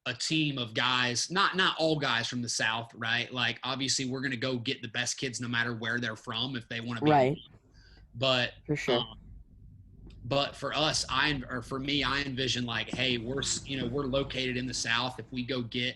a team of guys, not all guys from the South, right? Like, obviously we're going to go get the best kids no matter where they're from, if they want to be. Right. But for sure. But for us, for me, I envision like, hey, we're located in the South. If we go get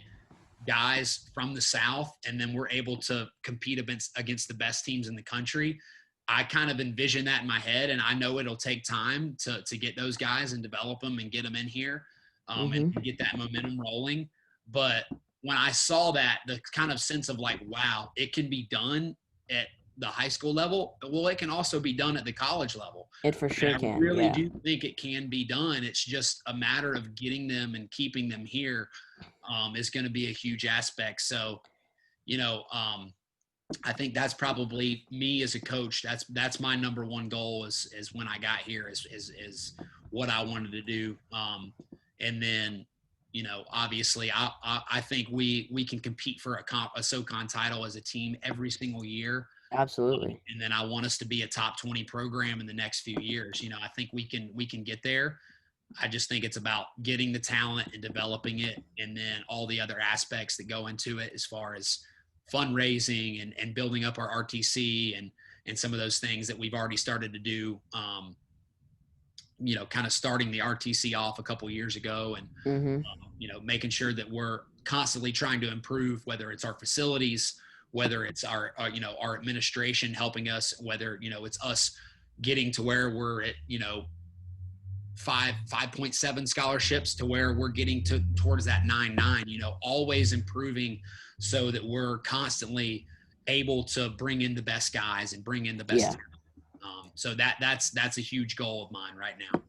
guys from the South and then we're able to compete against the best teams in the country, I kind of envision that in my head, and I know it'll take time to get those guys and develop them and get them in here, and get that momentum rolling. But when I saw that, the kind of sense of like, wow, it can be done at the high school level. Well, it can also be done at the college level. It for sure can. I really do think it can be done. It's just a matter of getting them and keeping them here, is going to be a huge aspect. So, I think that's probably me as a coach. That's my number one goal is when I got here is what I wanted to do. And then, obviously I think we can compete for a SoCon title as a team every single year. Absolutely. And then I want us to be a top 20 program in the next few years. I think we can get there. I just think it's about getting the talent and developing it, and then all the other aspects that go into it as far as fundraising and building up our RTC and some of those things that we've already started to do, kind of starting the RTC off a couple of years ago, and, making sure that we're constantly trying to improve, whether it's our facilities, whether it's our administration helping us, whether, it's us getting to where we're at, 5.7 scholarships to where we're getting towards that 9.9, always improving so that we're constantly able to bring in the best guys and bring in the best talent. So that's a huge goal of mine right now.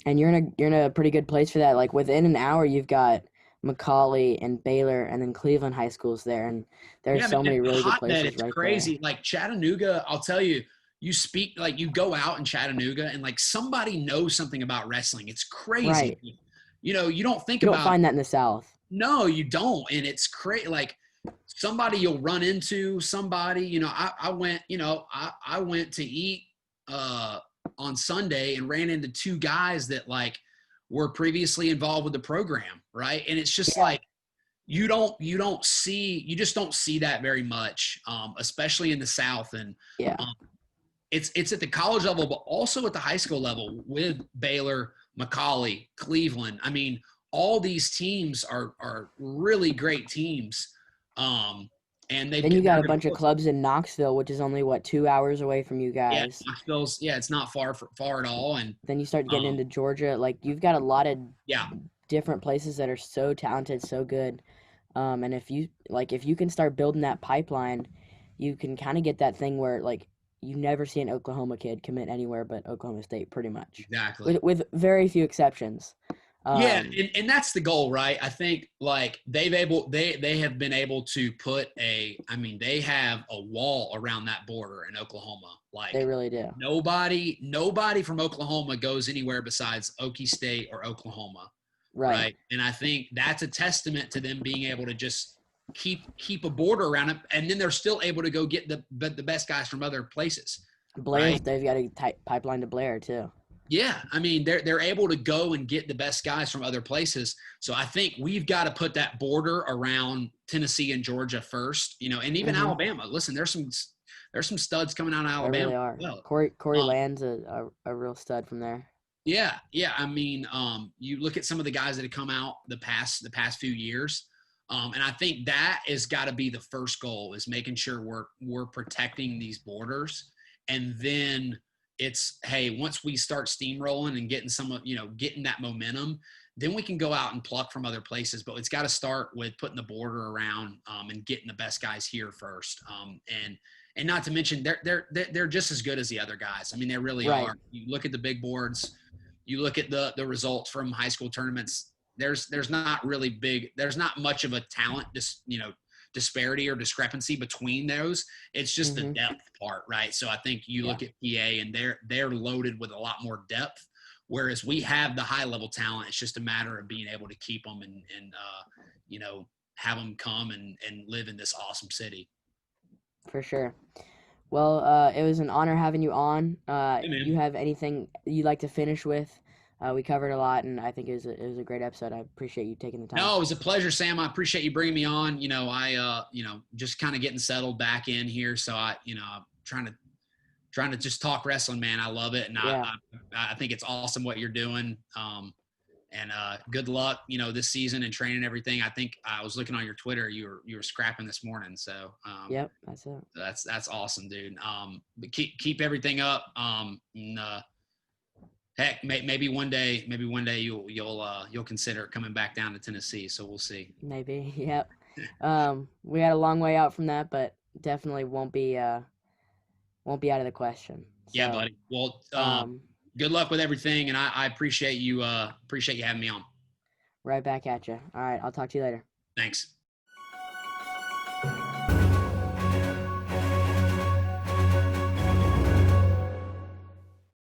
And you're in a pretty good place for that. Like, within an hour, you've got McCallie and Baylor and then Cleveland high schools there, and there's so many really good places it's right crazy. there. Like Chattanooga, I'll tell you, you go out in Chattanooga and like somebody knows something about wrestling. It's crazy. Right. You don't think You about. don't find that in the South. No, you don't, and it's crazy. Like, somebody you'll run into somebody. I went. I went to eat on Sunday and ran into two guys that like were previously involved with the program, right? And it's just like, you just don't see that very much, especially in the South. And Yeah. It's at the college level, but also at the high school level with Baylor, McCallie, Cleveland. I mean, all these teams are really great teams. And Then you got a bunch of they're clubs in Knoxville, which is only 2 hours away from you yeah, guys. Knoxville's it's not far at all. And Then you start getting into Georgia. Like you've got a lot of yeah, different places that are so talented, so good. And if you can start building that pipeline, you can kind of get that thing where like you never see an Oklahoma kid commit anywhere but Oklahoma State, pretty much, exactly. with very few exceptions. Yeah, and that's the goal, right? I think like they have been able to put they have a wall around that border in Oklahoma. Like They really do. nobody from Oklahoma goes anywhere besides Okie State or Oklahoma. Right. And I think that's a testament to them being able to just keep a border around it, and then they're still able to go get the best guys from other places. Blair's, right? they've got a tight pipeline to Blair too. Yeah, I mean they're able to go and get the best guys from other places. So I think we've got to put that border around Tennessee and Georgia first, and even Alabama. Listen, there's some studs coming out of Alabama. They really are. Well, Corey Land's a real stud from there. Yeah. I mean, you look at some of the guys that have come out the past few years, and I think that has got to be the first goal, is making sure we're protecting these borders, and then it's, hey, once we start steamrolling and getting that momentum, then we can go out and pluck from other places. But it's got to start with putting the border around and getting the best guys here first, and not to mention they're just as good as the other guys. I mean, they really are. You look at the big boards. You look at the results from high school tournaments. There's not much of a talent disparity or discrepancy between those. It's just the depth part, right? So I think you look at PA and they're loaded with a lot more depth, whereas we have the high level talent. It's just a matter of being able to keep them and have them come and live in this awesome city. For sure. Well, it was an honor having you on. You have anything you'd like to finish with? We covered a lot, and I think it was a great episode. I appreciate you taking the time. No, it was a pleasure, Sam. I appreciate you bringing me on. I just kind of getting settled back in here, so I'm trying to just talk wrestling, man. I love it, and I think it's awesome what you're doing. And good luck, this season and training and everything. I think I was looking on your Twitter. You were scrapping this morning, so yep, that's it. That's awesome, dude. But keep everything up. Heck, maybe one day you'll consider coming back down to Tennessee. So we'll see. Maybe, yep. We had a long way out from that, but definitely won't be out of the question. So, yeah, buddy. Well, good luck with everything, and I appreciate you having me on. Right back at you. All right, I'll talk to you later. Thanks.